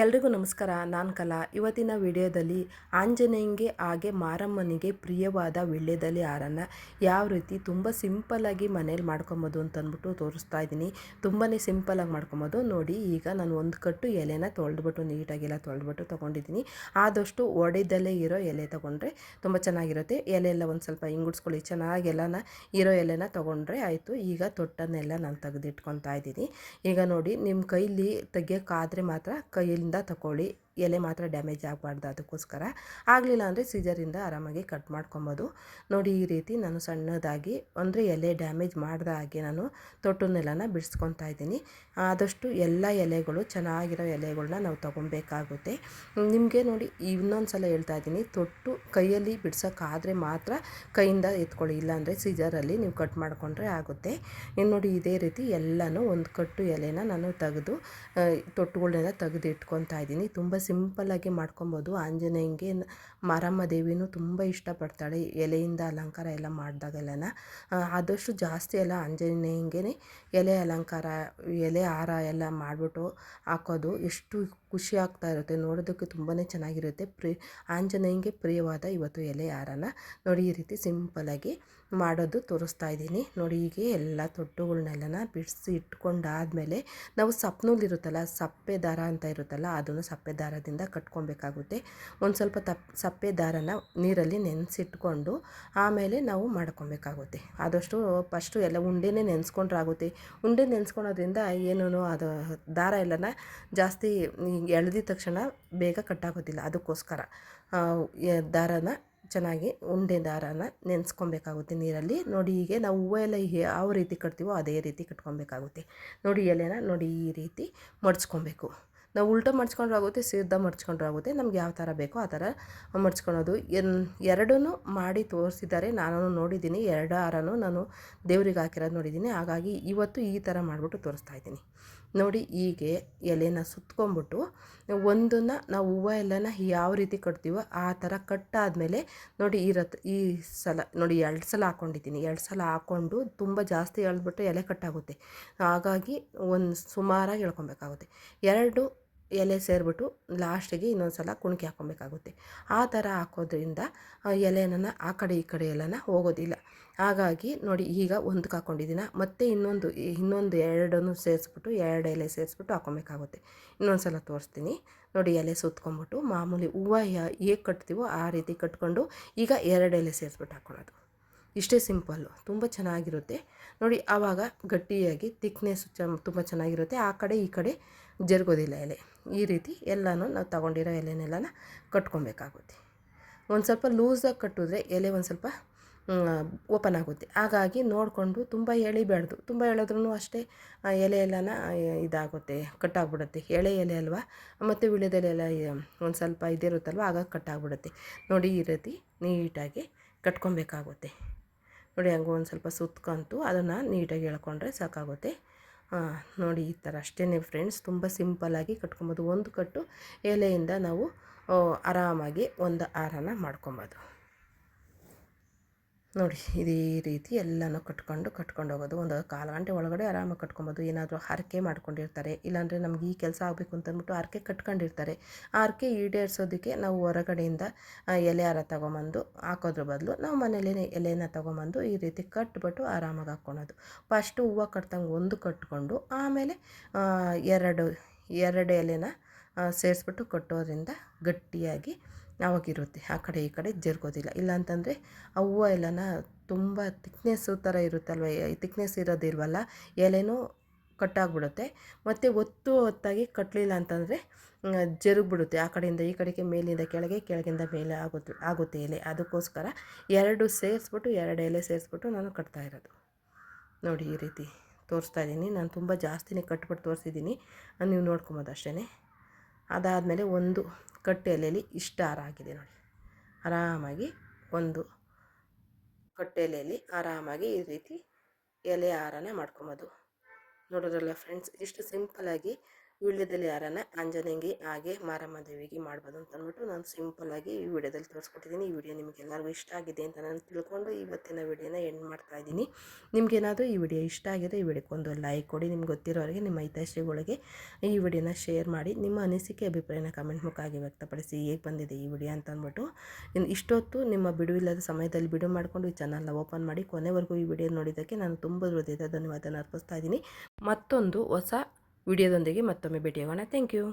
ಎಲ್ರಿಗೂ ನಮಸ್ಕಾರ. ನಾನು ಕಲಾ. ಇವತ್ತಿನ ವಿಡಿಯೋದಲ್ಲಿ ಆಂಜನೇಯಂಗೆ ಹಾಗೆ ಮಾರಮ್ಮನಿಗೆ ಪ್ರಿಯವಾದ ವೀಳ್ಯದೆಲೆ ಹಾರನ್ನು ಯಾವ ರೀತಿ ತುಂಬ ಸಿಂಪಲ್ಲಾಗಿ ಮನೇಲಿ ಮಾಡ್ಕೊಬೋದು ಅಂತಂದ್ಬಿಟ್ಟು ತೋರಿಸ್ತಾ ಇದ್ದೀನಿ. ತುಂಬಾ ಸಿಂಪಲ್ಲಾಗಿ ಮಾಡ್ಕೊಬೋದು. ನೋಡಿ, ಈಗ ನಾನು ಒಂದು ಕಟ್ಟು ಎಲೆನ ತೊಳೆದ್ಬಿಟ್ಟು ನೀಟಾಗೆಲ್ಲ ತೊಳೆದ್ಬಿಟ್ಟು ತೊಗೊಂಡಿದ್ದೀನಿ. ಆದಷ್ಟು ಒಡೆದಲ್ಲೇ ಇರೋ ಎಲೆ ತೊಗೊಂಡ್ರೆ ತುಂಬ ಚೆನ್ನಾಗಿರುತ್ತೆ. ಎಲೆ ಎಲ್ಲ ಒಂದು ಸ್ವಲ್ಪ ಹಿಂಗುಡ್ಸ್ಕೊಳ್ಳಿ, ಚೆನ್ನಾಗೆಲ್ಲನ ಇರೋ ಎಲೆನ ತೊಗೊಂಡ್ರೆ ಆಯಿತು. ಈಗ ತೊಟ್ಟನ್ನೆಲ್ಲ ನಾನು ತೆಗೆದಿಟ್ಕೊತಾ ಇದ್ದೀನಿ. ಈಗ ನೋಡಿ, ನಿಮ್ಮ ಕೈಲಿ ತೆಗಿಯೋಕ್ಕಾದರೆ ಮಾತ್ರ ಕೈಯಲ್ಲಿ ತಗೊಳ್ಳಿ. ಎಲೆ ಮಾತ್ರ ಡ್ಯಾಮೇಜ್ ಆಗಬಾರ್ದು, ಅದಕ್ಕೋಸ್ಕರ. ಆಗಲಿಲ್ಲ ಅಂದರೆ ಸೀಜರಿಂದ ಆರಾಮಾಗಿ ಕಟ್ ಮಾಡ್ಕೊಬೋದು. ನೋಡಿ, ಈ ರೀತಿ ನಾನು ಸಣ್ಣದಾಗಿ ಅಂದರೆ ಎಲೆ ಡ್ಯಾಮೇಜ್ ಮಾಡಿದ ಹಾಗೆ ನಾನು ತೊಟ್ಟನ್ನೆಲ್ಲನ ಬಿಡಿಸ್ಕೊತಾ ಇದ್ದೀನಿ. ಆದಷ್ಟು ಎಲ್ಲ ಎಲೆಗಳು ಚೆನ್ನಾಗಿರೋ ಎಲೆಗಳನ್ನ ನಾವು ತೊಗೊಬೇಕಾಗುತ್ತೆ. ನಿಮಗೆ ನೋಡಿ, ಇನ್ನೊಂದು ಸಲ ಹೇಳ್ತಾ ಇದ್ದೀನಿ, ತೊಟ್ಟು ಕೈಯಲ್ಲಿ ಬಿಡ್ಸೋಕ್ಕಾದರೆ ಮಾತ್ರ ಕೈಯಿಂದ ಎತ್ಕೊಳ್ಳಿ, ಇಲ್ಲಾಂದರೆ ಸೀಜರಲ್ಲಿ ನೀವು ಕಟ್ ಮಾಡಿಕೊಂಡ್ರೆ ಆಗುತ್ತೆ. ಇನ್ನು ನೋಡಿ, ಇದೇ ರೀತಿ ಎಲ್ಲನೂ ಒಂದು ಕಟ್ಟು ಎಲೆನ ನಾನು ತೆಗೆದು ತೊಟ್ಟುಗಳನ್ನೆಲ್ಲ ತೆಗೆದು ಇಟ್ಕೊತಾ ಇದ್ದೀನಿ. ತುಂಬ ಸಿಂಪಲ್ಲಾಗಿ ಮಾಡ್ಕೊಬೋದು. ಆಂಜನೇಯಂಗೆ ಮಾರಮ್ಮ ದೇವಿನೂ ತುಂಬ ಇಷ್ಟಪಡ್ತಾಳೆ ಎಲೆಯಿಂದ ಅಲಂಕಾರ ಎಲ್ಲ ಮಾಡಿದಾಗೆಲ್ಲನ. ಆದಷ್ಟು ಜಾಸ್ತಿ ಎಲ್ಲ ಆಂಜನೇಯಂಗೆ ಎಲೆ ಅಲಂಕಾರ, ಎಲೆ ಹಾರ ಎಲ್ಲ ಮಾಡಿಬಿಟ್ಟು ಹಾಕೋದು ಎಷ್ಟು ಖುಷಿ ಆಗ್ತಾ ಇರುತ್ತೆ, ನೋಡೋದಕ್ಕೆ ತುಂಬಾ ಚೆನ್ನಾಗಿರುತ್ತೆ. ಆಂಜನೇಯಂಗೆ ಪ್ರಿಯವಾದ ಇವತ್ತು ಎಲೆ ಹಾರನ ನೋಡಿ ಈ ರೀತಿ ಸಿಂಪಲ್ಲಾಗಿ ಮಾಡೋದು ತೋರಿಸ್ತಾ ಇದ್ದೀನಿ. ನೋಡಿ, ಹೀಗೆ ಎಲ್ಲ ತೊಟ್ಟುಗಳನ್ನೆಲ್ಲನ ಬಿಡಿಸಿ ಇಟ್ಕೊಂಡಾದಮೇಲೆ ನಾವು ಸಪ್ಪೆ ಸಪ್ಪೆ ದಾರ ಅಂತ ಇರುತ್ತಲ್ಲ, ಅದನ್ನು ಸಪ್ಪೆ ದಾರದಿಂದ ಕಟ್ಕೊಬೇಕಾಗುತ್ತೆ. ಒಂದು ಸ್ವಲ್ಪ ಸಪ್ಪೆ ದಾರನ ನೀರಲ್ಲಿ ನೆನೆಸಿಟ್ಕೊಂಡು ಆಮೇಲೆ ನಾವು ಮಾಡ್ಕೊಬೇಕಾಗುತ್ತೆ. ಆದಷ್ಟು ಫಸ್ಟು ಎಲ್ಲ ಉಂಡೆನೇ ನೆನೆಸ್ಕೊಂಡ್ರೆ ಆಗುತ್ತೆ. ಉಂಡೆ ನೆನೆಸ್ಕೊಳೋದ್ರಿಂದ ಏನೂ ಅದು ದಾರ ಎಲ್ಲನ ಜಾಸ್ತಿ ಎಳೆದಿದ ತಕ್ಷಣ ಬೇಗ ಕಟ್ಟಾಗೋದಿಲ್ಲ. ಅದಕ್ಕೋಸ್ಕರ ದಾರನ ಚೆನ್ನಾಗಿ ಉಂಡೆ ದಾರನ ನೆನೆಸ್ಕೊಬೇಕಾಗುತ್ತೆ ನೀರಲ್ಲಿ. ನೋಡಿ, ಹೀಗೆ ನಾವು ಹೂವು ಎಲ್ಲ ಯಾವ ರೀತಿ ಕಟ್ತೀವೋ ಅದೇ ರೀತಿ ಕಟ್ಕೊಬೇಕಾಗುತ್ತೆ. ನೋಡಿ, ಎಲೆನ ನೋಡಿ ಈ ರೀತಿ ಮಡ್ಚ್ಕೊಬೇಕು. ನಾವು ಉಲ್ಟಾ ಮಡ್ಚ್ಕೊಂಡ್ರೂ ಆಗುತ್ತೆ, ಸೀದಾ ಮಡ್ಚ್ಕೊಂಡ್ರೂ ಆಗುತ್ತೆ. ನಮ್ಗೆ ಯಾವ ಥರ ಬೇಕೋ ಆ ಥರ ಮಡ್ಚ್ಕೊಳೋದು. ಎರಡೂ ಮಾಡಿ ತೋರಿಸಿದ್ದಾರೆ, ನಾನು ನೋಡಿದ್ದೀನಿ. ಎರಡು ಹಾರನೂ ನಾನು ದೇವ್ರಿಗೆ ಹಾಕಿರೋದು ನೋಡಿದ್ದೀನಿ. ಹಾಗಾಗಿ ಇವತ್ತು ಈ ಥರ ಮಾಡಿಬಿಟ್ಟು ತೋರಿಸ್ತಾ ಇದ್ದೀನಿ. ನೋಡಿ, ಹೀಗೆ ಎಲೆನ ಸುತ್ಕೊಂಡ್ಬಿಟ್ಟು ಒಂದನ್ನು ನಾವು ಹೂವು ಎಲ್ಲನ ಯಾವ ರೀತಿ ಕಟ್ತೀವೋ ಆ ಥರ ಕಟ್ಟಾದಮೇಲೆ ನೋಡಿ, ಈ ಸಲ ನೋಡಿ 2 ಸಲ ಹಾಕ್ಕೊಂಡಿದ್ದೀನಿ. 2 ಸಲ ಹಾಕ್ಕೊಂಡು ತುಂಬ ಜಾಸ್ತಿ ಎಳೆದ್ಬಿಟ್ಟು ಎಲೆ ಕಟ್ಟಾಗುತ್ತೆ. ಹಾಗಾಗಿ ಒಂದು ಸುಮಾರಾಗಿ ಎಳ್ಕೊಬೇಕಾಗುತ್ತೆ. 2 ಎಲೆ ಸೇರಿಬಿಟ್ಟು ಲಾಸ್ಟಿಗೆ ಇನ್ನೊಂದು ಸಲ ಕುಣ್ಕಿ ಹಾಕ್ಕೊಬೇಕಾಗುತ್ತೆ. ಆ ಥರ ಹಾಕೋದ್ರಿಂದ ಎಲೆನ ಆ ಕಡೆ ಈ ಕಡೆ ಎಲ್ಲನ ಹೋಗೋದಿಲ್ಲ. ಹಾಗಾಗಿ ನೋಡಿ, ಈಗ ಒಂದಕ್ಕೆ ಹಾಕ್ಕೊಂಡಿದ್ದೀನಿ, ಮತ್ತು ಇನ್ನೊಂದು 2 ಸೇರಿಸ್ಬಿಟ್ಟು 2 ಎಲೆ ಸೇರಿಸ್ಬಿಟ್ಟು ಹಾಕ್ಕೊಬೇಕಾಗುತ್ತೆ. ಇನ್ನೊಂದು ಸಲ ತೋರಿಸ್ತೀನಿ. ನೋಡಿ, ಎಲೆ ಸುತ್ಕೊಂಡ್ಬಿಟ್ಟು ಮಾಮೂಲಿ ಹೂವು ಹೇಗೆ ಕಟ್ತೀವೋ ಆ ರೀತಿ ಕಟ್ಕೊಂಡು ಈಗ 2 ಎಲೆ ಸೇರಿಸ್ಬಿಟ್ಟು ಹಾಕ್ಕೊಳ್ಳೋದು. ಇಷ್ಟೇ ಸಿಂಪಲ್ಲು, ತುಂಬ ಚೆನ್ನಾಗಿರುತ್ತೆ. ನೋಡಿ, ಆವಾಗ ಗಟ್ಟಿಯಾಗಿ ತಿಕ್ನೆಸ್ ತುಂಬ ಚೆನ್ನಾಗಿರುತ್ತೆ. ಆ ಕಡೆ ಈ ಕಡೆ ಜರುಗೋದಿಲ್ಲ ಎಲೆ. ಈ ರೀತಿ ಎಲ್ಲನೂ ನಾವು ತಗೊಂಡಿರೋ ಎಲೆನೆಲ್ಲನ ಕಟ್ಕೊಬೇಕಾಗುತ್ತೆ. ಒಂದು ಸ್ವಲ್ಪ ಲೂಸಾಗಿ ಕಟ್ಟಿದ್ರೆ ಎಲೆ ಒಂದು ಸ್ವಲ್ಪ ಓಪನ್ ಆಗುತ್ತೆ. ಹಾಗಾಗಿ ನೋಡಿಕೊಂಡು ತುಂಬ ಎಳಿಬಾರ್ದು. ತುಂಬ ಎಳೆದ್ರೂ ಅಷ್ಟೇ ಎಲೆ ಎಲ್ಲನ ಇದಾಗುತ್ತೆ, ಕಟ್ಟಾಗ್ಬಿಡುತ್ತೆ. ಎಳೆ ಎಲೆ ಅಲ್ವಾ, ಮತ್ತು ವೀಳ್ಯದೆಲೆ ಎಲ್ಲ ಒಂದು ಸ್ವಲ್ಪ ಇದಿರುತ್ತಲ್ವ, ಆಗ ಕಟ್ಟಾಗ್ಬಿಡುತ್ತೆ. ನೋಡಿ, ಈ ರೀತಿ ನೀಟಾಗಿ ಕಟ್ಕೊಬೇಕಾಗುತ್ತೆ. ನೋಡಿ, ಹಂಗೆ ಒಂದು ಸ್ವಲ್ಪ ಸುತ್ಕೊಂತು ಅದನ್ನು ನೀಟಾಗಿ ಎಳ್ಕೊಂಡ್ರೆ ಸಾಕಾಗುತ್ತೆ. ನೋಡಿ, ಈ ಥರ ಅಷ್ಟೇ ಫ್ರೆಂಡ್ಸ್, ತುಂಬ ಸಿಂಪಲ್ಲಾಗಿ ಕಟ್ಕೊಬೋದು. ಒಂದು ಕಟ್ಟು ಎಲೆಯಿಂದ ನಾವು ಆರಾಮಾಗಿ ಒಂದು ಹಾರನ ಮಾಡ್ಕೊಬೋದು. ನೋಡಿ, ಇದೇ ರೀತಿ ಎಲ್ಲನೂ ಕಟ್ಕೊಂಡು ಹೋಗೋದು. ಒಂದು 1/4 ಗಂಟೆ ಒಳಗಡೆ ಆರಾಮಾಗಿ ಕಟ್ಕೊಬೋದು. ಏನಾದರೂ ಹರಕೆ ಮಾಡ್ಕೊಂಡಿರ್ತಾರೆ, ಇಲ್ಲಾಂದರೆ ನಮ್ಗೆ ಈ ಕೆಲಸ ಆಗಬೇಕು ಅಂತಂದ್ಬಿಟ್ಟು ಹರಕೆ ಕಟ್ಕೊಂಡಿರ್ತಾರೆ. ಆ ಹರಕೆ ಈಡೇರಿಸೋದಕ್ಕೆ ನಾವು ಹೊರಗಡೆಯಿಂದ ಎಲೆ ಹಾರ ತೊಗೊಂಬಂದು ಹಾಕೋದ್ರ ಬದಲು ನಾವು ಮನೇಲೇ ಎಲೆನ ತೊಗೊಂಬಂದು ಈ ರೀತಿ ಕಟ್ಬಿಟ್ಟು ಆರಾಮಾಗಿ ಹಾಕ್ಕೊಳೋದು. ಫಸ್ಟು ಹೂವು ಕಟ್ದಂಗೆ ಒಂದು ಕಟ್ಕೊಂಡು ಆಮೇಲೆ 2 ಎಲೆನ ಸೇರಿಸ್ಬಿಟ್ಟು ಕಟ್ಟೋದ್ರಿಂದ ಗಟ್ಟಿಯಾಗಿ ಆವಾಗಿರುತ್ತೆ, ಆ ಕಡೆ ಈ ಕಡೆ ಜರುಗೋದಿಲ್ಲ. ಇಲ್ಲಾಂತಂದರೆ ಆ ಹೂವು ಎಲ್ಲನ ತುಂಬ ತಿಕ್ನೆಸ್ಸು ಥರ ಇರುತ್ತಲ್ವ, ತಿಕ್ನೆಸ್ ಇರೋದಿಲ್ವಲ್ಲ, ಎಲೆನೂ ಕಟ್ಟಾಗ್ಬಿಡುತ್ತೆ. ಮತ್ತು ಒತ್ತಾಗಿ ಕಟ್ಟಲಿಲ್ಲ ಅಂತಂದರೆ ಜರುಗ್ಬಿಡುತ್ತೆ. ಆ ಕಡೆಯಿಂದ ಈ ಕಡೆಗೆ, ಮೇಲಿಂದ ಕೆಳಗೆ, ಕೆಳಗಿಂದ ಮೇಲೆ ಆಗುತ್ತೆ ಎಲೆ. ಅದಕ್ಕೋಸ್ಕರ 2 ಸೇರಿಸ್ಬಿಟ್ಟು 2 ಎಲೆ ಸೇರಿಸ್ಬಿಟ್ಟು ನಾನು ಕಟ್ತಾ ಇರೋದು. ನೋಡಿ, ಈ ರೀತಿ ತೋರಿಸ್ತಾ ಇದ್ದೀನಿ. ನಾನು ತುಂಬ ಜಾಸ್ತಿನೇ ಕಟ್ಬಿಟ್ಟು ತೋರಿಸಿದ್ದೀನಿ, ನೀವು ನೋಡ್ಕೊಬೋದು ಅಷ್ಟೇ. ಅದಾದಮೇಲೆ ಒಂದು ಕಟ್ಟು ಎಲೆಯಲ್ಲಿ ಇಷ್ಟು ಹಾರ ಆಗಿದೆ ನೋಡಿ. ಆರಾಮಾಗಿ ಒಂದು ಕಟ್ಟು ಎಲೆಯಲ್ಲಿ ಆರಾಮಾಗಿ ಈ ರೀತಿ ಎಲೆ ಹಾರನೇ ಮಾಡ್ಕೊಬೋದು. ನೋಡೋದ್ರಲ್ಲ ಫ್ರೆಂಡ್ಸ್, ಇಷ್ಟು ಸಿಂಪಲ್ಲಾಗಿ ವೀಳ್ಯದಲ್ಲಿ ಹಾರನ ಆಂಜನೇಯಂಗೆ ಹಾಗೆ ಮಾರಮ್ಮ ದೇವಿಗೆ ಮಾಡ್ಬೋದು ಅಂತ ಅಂದ್ಬಿಟ್ಟು ನಾನು ಸಿಂಪಲ್ಲಾಗಿ ಈ ವಿಡಿಯೋದಲ್ಲಿ ತೋರಿಸ್ಕೊಟ್ಟಿದ್ದೀನಿ. ಈ ವಿಡಿಯೋ ನಿಮಗೆಲ್ಲರಿಗೂ ಇಷ್ಟ ಆಗಿದೆ ಅಂತ ನಾನು ತಿಳ್ಕೊಂಡು ಇವತ್ತಿನ ವಿಡಿಯೋನ ಎಂಡ್ ಮಾಡ್ತಾ ಇದ್ದೀನಿ. ನಿಮಗೇನಾದರೂ ಈ ವಿಡಿಯೋ ಇಷ್ಟ ಆಗಿದೆ ಈ ವಿಡಿಯೋಕ್ಕೊಂದು ಲೈಕ್ ಕೊಡಿ. ನಿಮ್ಗೆ ಗೊತ್ತಿರೋರಿಗೆ ನಿಮ್ಮ ಹಿತೈಷಿಗಳಿಗೆ ಈ ವಿಡಿಯೋನ ಶೇರ್ ಮಾಡಿ. ನಿಮ್ಮ ಅನಿಸಿಕೆ ಅಭಿಪ್ರಾಯನ ಕಮೆಂಟ್ ಮುಖಾಗಿ ವ್ಯಕ್ತಪಡಿಸಿ ಹೇಗೆ ಬಂದಿದೆ ಈ ವಿಡಿಯೋ ಅಂತ ಅಂದ್ಬಿಟ್ಟು. ಇಷ್ಟೊತ್ತು ನಿಮ್ಮ ಬಿಡುವಿಲ್ಲದ ಸಮಯದಲ್ಲಿ ಬಿಡು ಮಾಡಿಕೊಂಡು ಈ ಚಾನಲ್ನ ಓಪನ್ ಮಾಡಿ ಕೊನೆವರೆಗೂ ಈ ವಿಡಿಯೋ ನೋಡಿದ್ದಕ್ಕೆ ನಾನು ತುಂಬ ಹೃದಯದ ಧನ್ಯವಾದನ ಅರ್ಪಿಸ್ತಾ ಇದ್ದೀನಿ. ಮತ್ತೊಂದು ಹೊಸ ವಿಡಿಯೋದೊಂದಿಗೆ ಮತ್ತೊಮ್ಮೆ ಭೇಟಿಯಾಗೋಣ. Thank you.